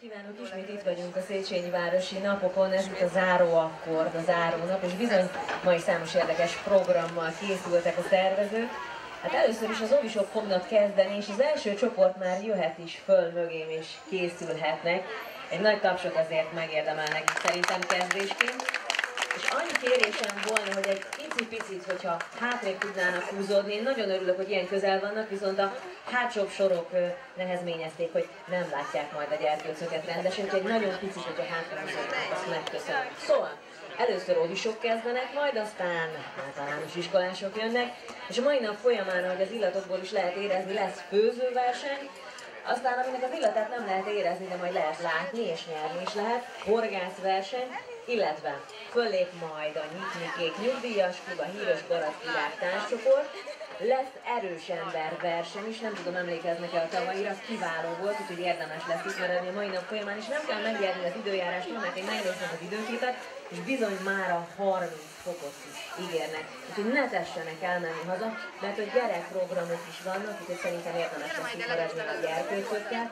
kívánok! Ismét itt vagyunk a Széchenyi Városi Napokon, ez itt a záró akkord, a zárónap, és bizony mai számos érdekes programmal készültek a szervezők. Hát először is az Ovisok fognak kezdeni, és az első csoport már jöhet is föl mögém, és készülhetnek. Egy nagy tapsot azért megérdemelnek szerintem kezdésként. És annyi kérésem volna, hogy egy picit, hogyha hátrébb tudnának húzódni. Én nagyon örülök, hogy ilyen közel vannak, viszont a hátsóbb sorok nehezményezték, hogy nem látják majd a gyerkőcöket rendesen, úgyhogy egy nagyon picit, hogyha hátrébb húzódnak, azt megköszönöm. Szóval, először óvisok kezdenek, majd aztán általános iskolások jönnek, és a mai nap folyamán, ahogy az illatokból is lehet érezni, lesz főzőverseny, aztán aminek az illatát nem lehet érezni, de majd lehet látni és nyerni is lehet, horgászverseny, illetve föllép majd a Nyitnikék nyugdíjas klub, a híres barackvilág társcsoport, lesz erős ember verseny is, nem tudom, emlékeznek-e a tavaira, az kiváló volt, úgyhogy érdemes lesz itt maradni a mai nap folyamán, és nem kell megjárni az időjárást, mert én megnéztem az időképet, és bizony már a 30 fokot is ígérnek. Úgyhogy ne tessenek elmenni haza, mert a gyerekprogramok is vannak, úgyhogy szerintem érdemes lesz itt maradni a gyerkőcökkel.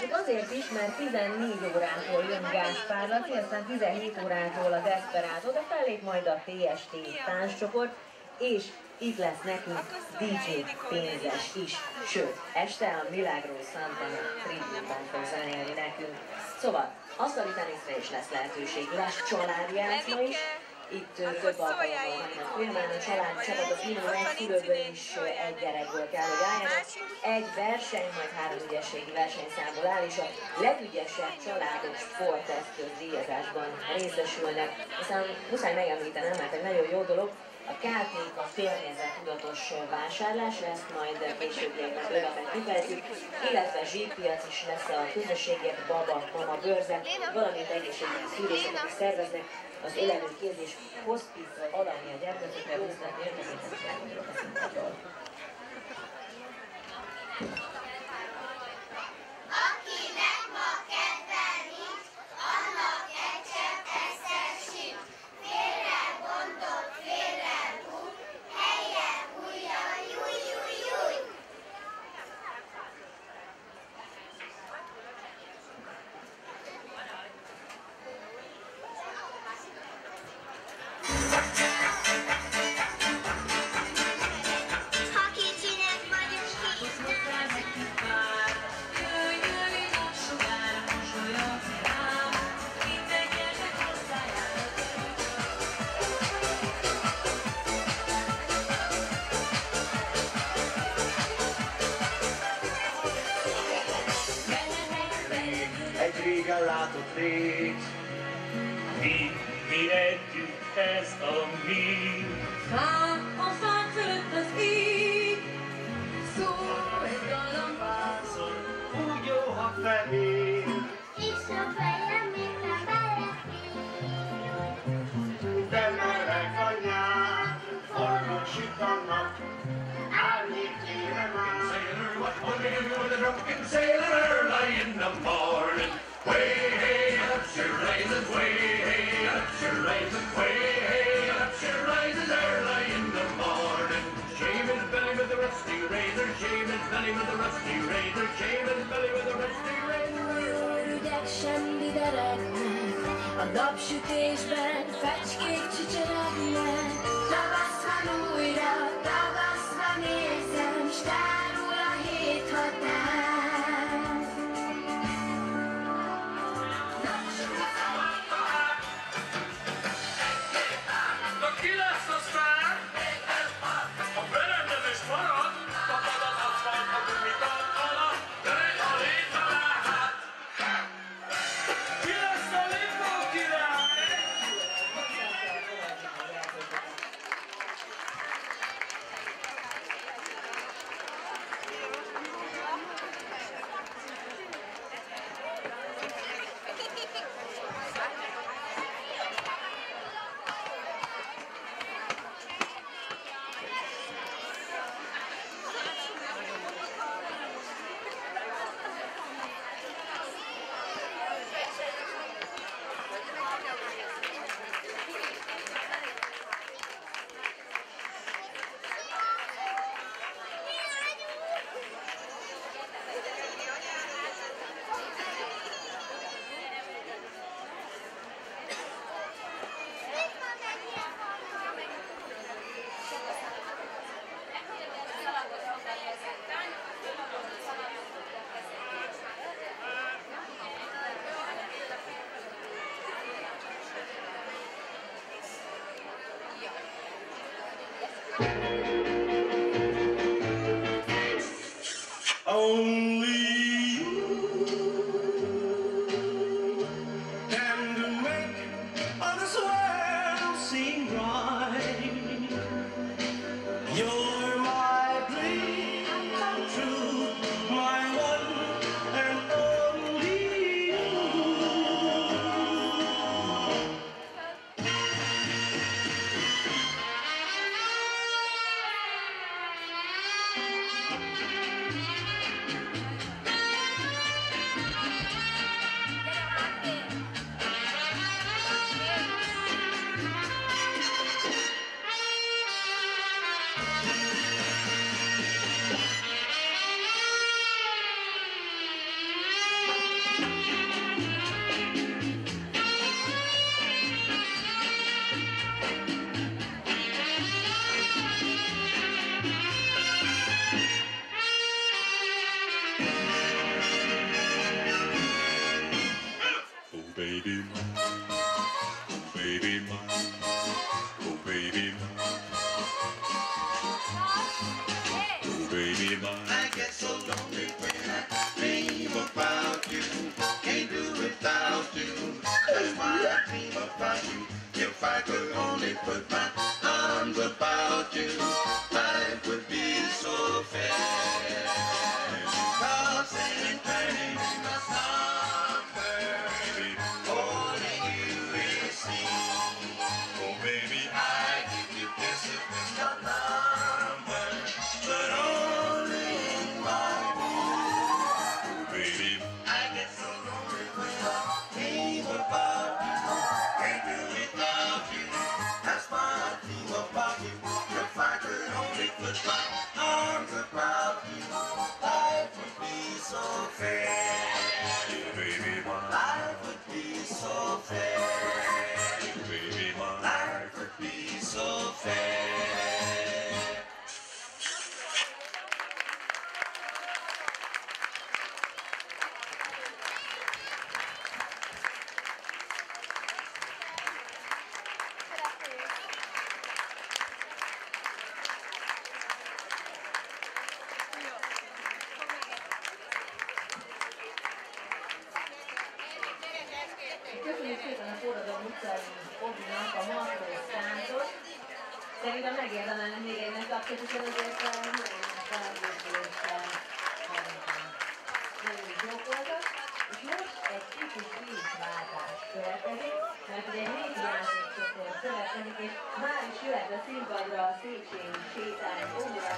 Csak azért is, mert 14 órától jön Gáspár Laci, aztán 17 órától a Desperado, de fellép majd a TST tánccsoport, és itt lesz nekünk DJ Pénzes is, sőt, este a Milagro Santana tributban fog zenélni nekünk. Szóval, asztali teniszre is lesz lehetőség, lesz családjátszma is, itt több alkalommal vannak folyamán, a család csapatok minimum egy szülőből is egy gyerekből kell, hogy álljanak. Egy verseny, majd 3 ügyességi versenyszámból áll, és a legügyesebb családok sporteszköz díjazásban részesülnek. Aztán muszáj megemlítenem, mert egy nagyon jó dolog, a KT-k a környezettudatos vásárlás, ezt majd később bővebben kifejtjük, illetve zsíkpiac is lesz a közösségért, baba, mama, bőrze, valamint egészségügyi szűréseket is szerveznek, az élelőkérzés hospice alapja a gyermekekre üzleti értekezésre a színpadról. Régen látott rét, mi együtt ez a mi. A fák fölött az ég, szó egy galambászol, úgy jó, ha fehér, és a fejem még nem belefér. de meleg a nyár, forró süt a nap, árnyék éve már. Sailor, what will you do with a drunken sailor early in the morning? Way hey, up she rises, way hey, up she rises, way hey, up she rises early in the morning. Shave his belly with a rusty razor, shave his belly with a rusty razor, shave his belly with a rusty razor. ügyek semmi deregnek, a napsütésben fecskék csicseregnek. Tavasz van újra, tavasz van érzem, s tárul a hét határ. baby mine, oh baby mine, oh baby mine, oh baby mine. I get so lonely when I dream about you. Can't do without you. That's why I dream about you. If I could only put my arms about you, life would be so fair. Tossing and turning in the summer, only you receive. Oh baby, I give you kisses with no number, but only in my room. Oh baby, I get so lonely when I dream about you. Can't do without you. That's why I dream about you. If I could only put my arms about you, life would be so fair. Baby, my life would be so fair. Baby, my life would be so fair. Köszönjük szépen a Forradalom utcai Obinak a Markó táncot. Szerintem megérdemelne még egynek kapcsolatosan azért nagyon felvételéssel nagyon jók voltak. És most egy kicsit vízváltás következik, mert ugye egy régi játékcsoport következik, és már is jöhet a színpadra a Széchenyi sétány óra.